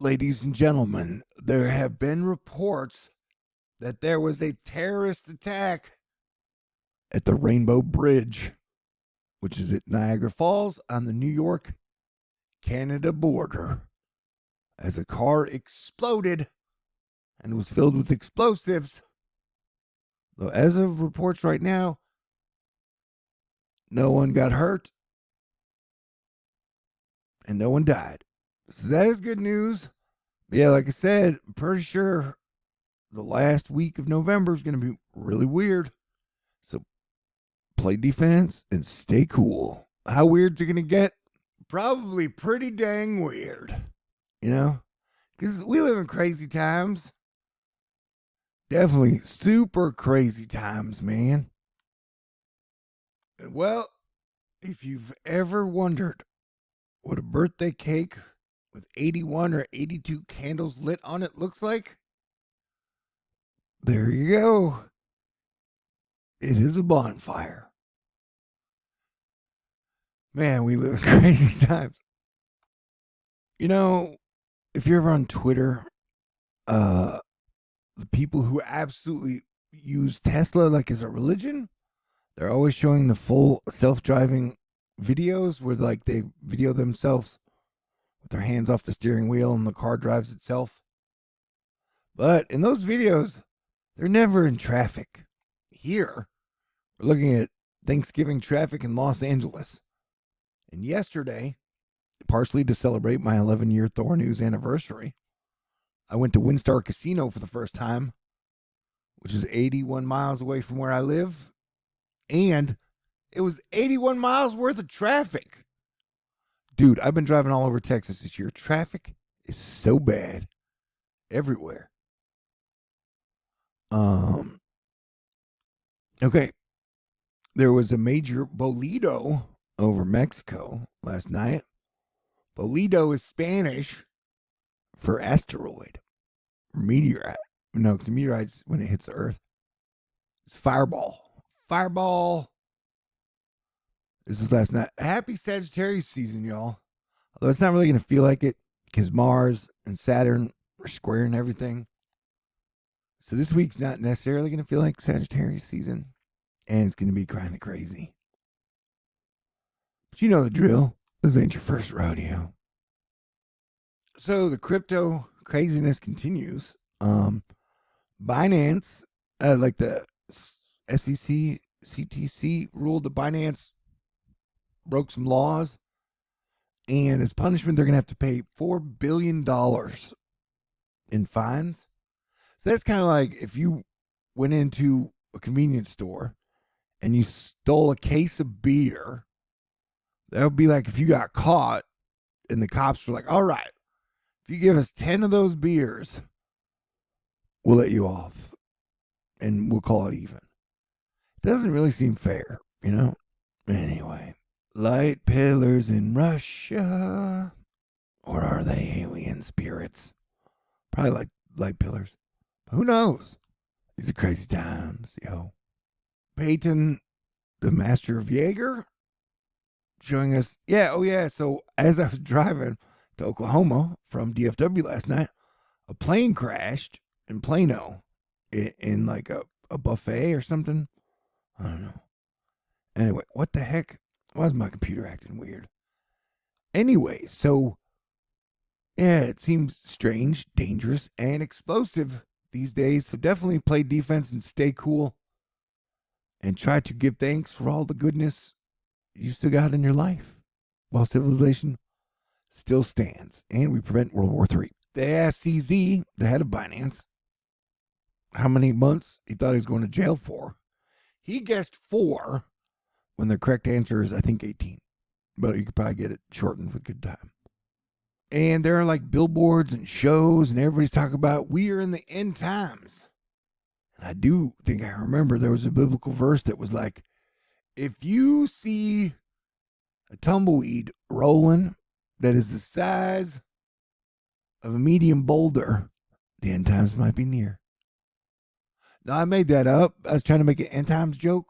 Ladies and gentlemen, there have been reports that there was a terrorist attack at the Rainbow Bridge, which is at Niagara Falls on the New York Canada border, as a car exploded and was filled with explosives. Though, as of reports right now, no one got hurt and no one died. So that is good news. Yeah, like I said, I'm pretty sure the last week of November is going to be really weird. So play defense and stay cool. How weird's it going to get? Probably pretty dang weird. You know? Because we live in crazy times. Definitely super crazy times, man. Well, if you've ever wondered what a birthday cake with 81 or 82 candles lit on it looks like, there you go. It is a bonfire. Man, we live in crazy times. You know, if you're ever on Twitter, the people who absolutely use Tesla like as a religion, they're always showing the full self-driving videos where like they video themselves with their hands off the steering wheel and the car drives itself. But in those videos, they're never in traffic. Here, we're looking at Thanksgiving traffic in Los Angeles. And yesterday, partially to celebrate my 11-year THORnews anniversary, I went to WinStar Casino for the first time, which is 81 miles away from where I live. And it was 81 miles worth of traffic. Dude, I've been driving all over Texas this year. Traffic is so bad everywhere. Okay. There was a major bolito over Mexico last night. Bolito is Spanish for asteroid or meteorite. No, because meteorites when it hits the earth. It's fireball. Fireball. This was last night. Happy Sagittarius season, y'all. Although it's not really going to feel like it because Mars and Saturn are squaring everything. So this week's not necessarily going to feel like Sagittarius season. And it's going to be kind of crazy. But you know the drill. This ain't your first rodeo. So the crypto craziness continues. Binance, like the SEC, CTC ruled that Binance broke some laws. And as punishment, they're going to have to pay $4 billion in fines. So that's kind of like if you went into a convenience store and you stole a case of beer. That would be like if you got caught and the cops were like, all right, if you give us 10 of those beers, we'll let you off and we'll call it even. It doesn't really seem fair, you know? Anyway, light pillars in Russia. Or are they alien spirits? Probably like light pillars. But who knows? These are crazy times, yo. Peyton, the master of Jaeger, showing us, so as I was driving to Oklahoma from DFW last night, a plane crashed in Plano in like a buffet or something. I don't know. Anyway, what the heck? Why is my computer acting weird? Anyway, so, yeah, it seems strange, dangerous, and explosive these days. So definitely play defense and stay cool. And try to give thanks for all the goodness you still got in your life while civilization still stands and we prevent World War III. They asked CZ, the head of Binance, how many months he thought he was going to jail for. He guessed 4 when the correct answer is, I think, 18. But you could probably get it shortened with good time. And there are like billboards and shows and everybody's talking about we are in the end times. And I do think I remember there was a biblical verse that was like, if you see a tumbleweed rolling that is the size of a medium boulder, the end times might be near. Now, I made that up. I was trying to make an end times joke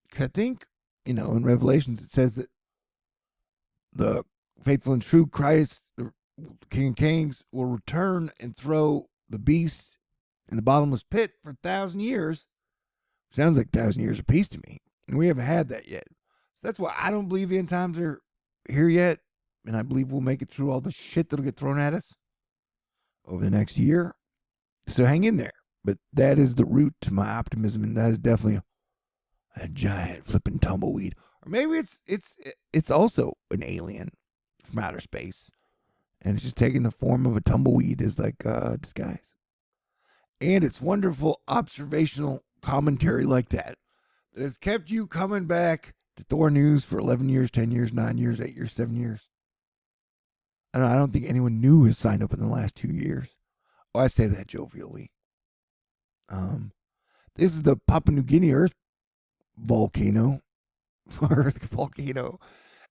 because I think, in Revelations it says that the faithful and true Christ King of Kings will return and throw the beast in the bottomless pit for 1,000 years. Sounds like 1,000 years of peace to me. And we haven't had that yet. So that's why I don't believe the end times are here yet. And I believe we'll make it through all the shit that'll get thrown at us over the next year. So hang in there. But that is the root to my optimism, and that is definitely a giant flipping tumbleweed. Or maybe it's also an alien from outer space, and it's just taking the form of a tumbleweed as like disguise. And it's wonderful observational commentary like that has kept you coming back to THORnews for 11 years, 10 years, 9 years, 8 years, 7 years. I don't think anyone new has signed up in the last 2 years. Oh, I say that jovially. This is the Papua New Guinea Earth volcano,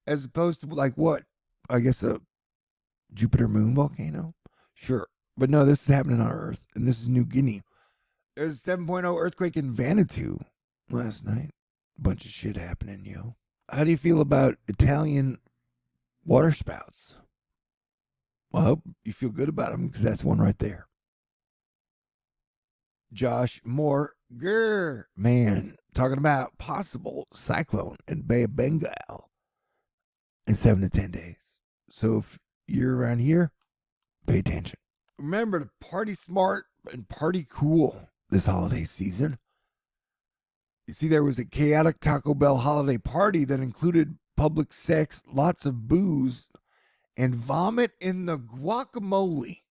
as opposed to like what? I guess a Jupiter moon volcano. Sure, but no, this is happening on Earth, and this is New Guinea. There's a 7.0 earthquake in Vanuatu last night. A bunch of shit happening, yo. How do you feel about Italian water spouts? Well, I hope you feel good about them because that's one right there. Josh Moore, man, talking about possible cyclone in Bay of Bengal in 7 to 10 days. So if you're around here, pay attention. Remember to party smart and party cool this holiday season. You see, there was a chaotic Taco Bell holiday party that included public sex, lots of booze, and vomit in the guacamole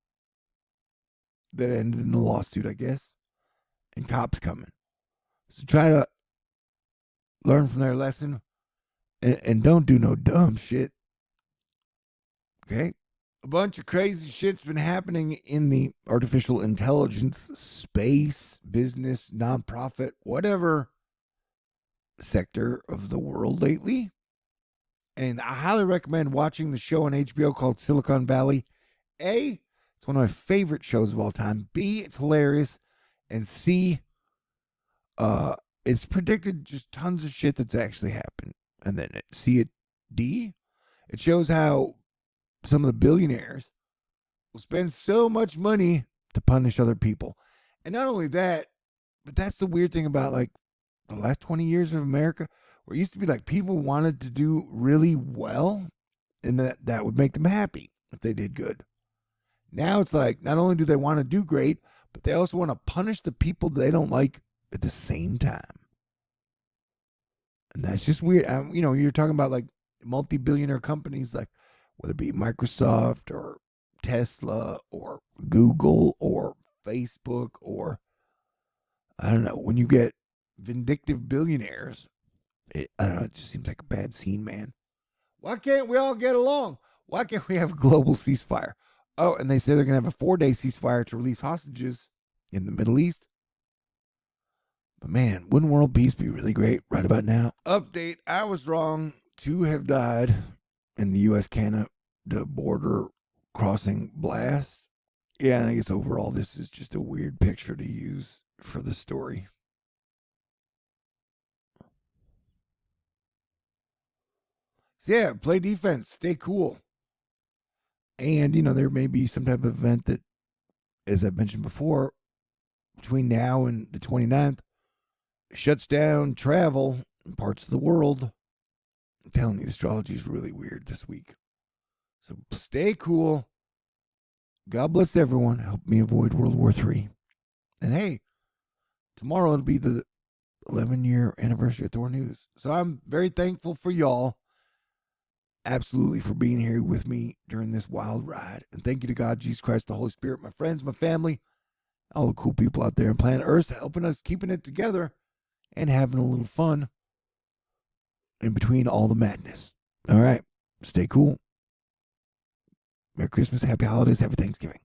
that ended in a lawsuit, I guess, and cops coming. So try to learn from their lesson and don't do no dumb shit. Okay? A bunch of crazy shit's been happening in the artificial intelligence space, business, nonprofit, whatever sector of the world lately. And I highly recommend watching the show on HBO called Silicon Valley. A, it's one of my favorite shows of all time. B, it's hilarious. And C, it's predicted just tons of shit that's actually happened. And then D, it shows how some of the billionaires will spend so much money to punish other people. And not only that, but that's the weird thing about like the last 20 years of America, where it used to be like people wanted to do really well and that would make them happy if they did good. Now it's like not only do they want to do great, but they also want to punish the people they don't like at the same time. And that's just weird. You're talking about like multi-billionaire companies, like whether it be Microsoft or Tesla or Google or Facebook or, I don't know, when you get vindictive billionaires, I don't know, it just seems like a bad scene, man. Why can't we all get along? Why can't we have a global ceasefire? Oh, and they say they're going to have a 4-day ceasefire to release hostages in the Middle East. But man, wouldn't world peace be really great right about now? Update, I was wrong. 2 have died in the U.S.-Canada border crossing blast. Yeah, I guess overall this is just a weird picture to use for the story. So yeah, play defense, stay cool. And, there may be some type of event that, as I've mentioned before, between now and the 29th, shuts down travel in parts of the world. I'm telling you, astrology is really weird this week. So stay cool. God bless everyone. Help me avoid World War III. And hey, tomorrow it'll be the 11-year anniversary of THORnews. So I'm very thankful for y'all. Absolutely for being here with me during this wild ride. And thank you to God, Jesus Christ, the Holy Spirit, my friends, my family, all the cool people out there on planet Earth helping us, keeping it together, and having a little fun in between all the madness. All right. Stay cool. Merry Christmas, happy holidays, happy Thanksgiving.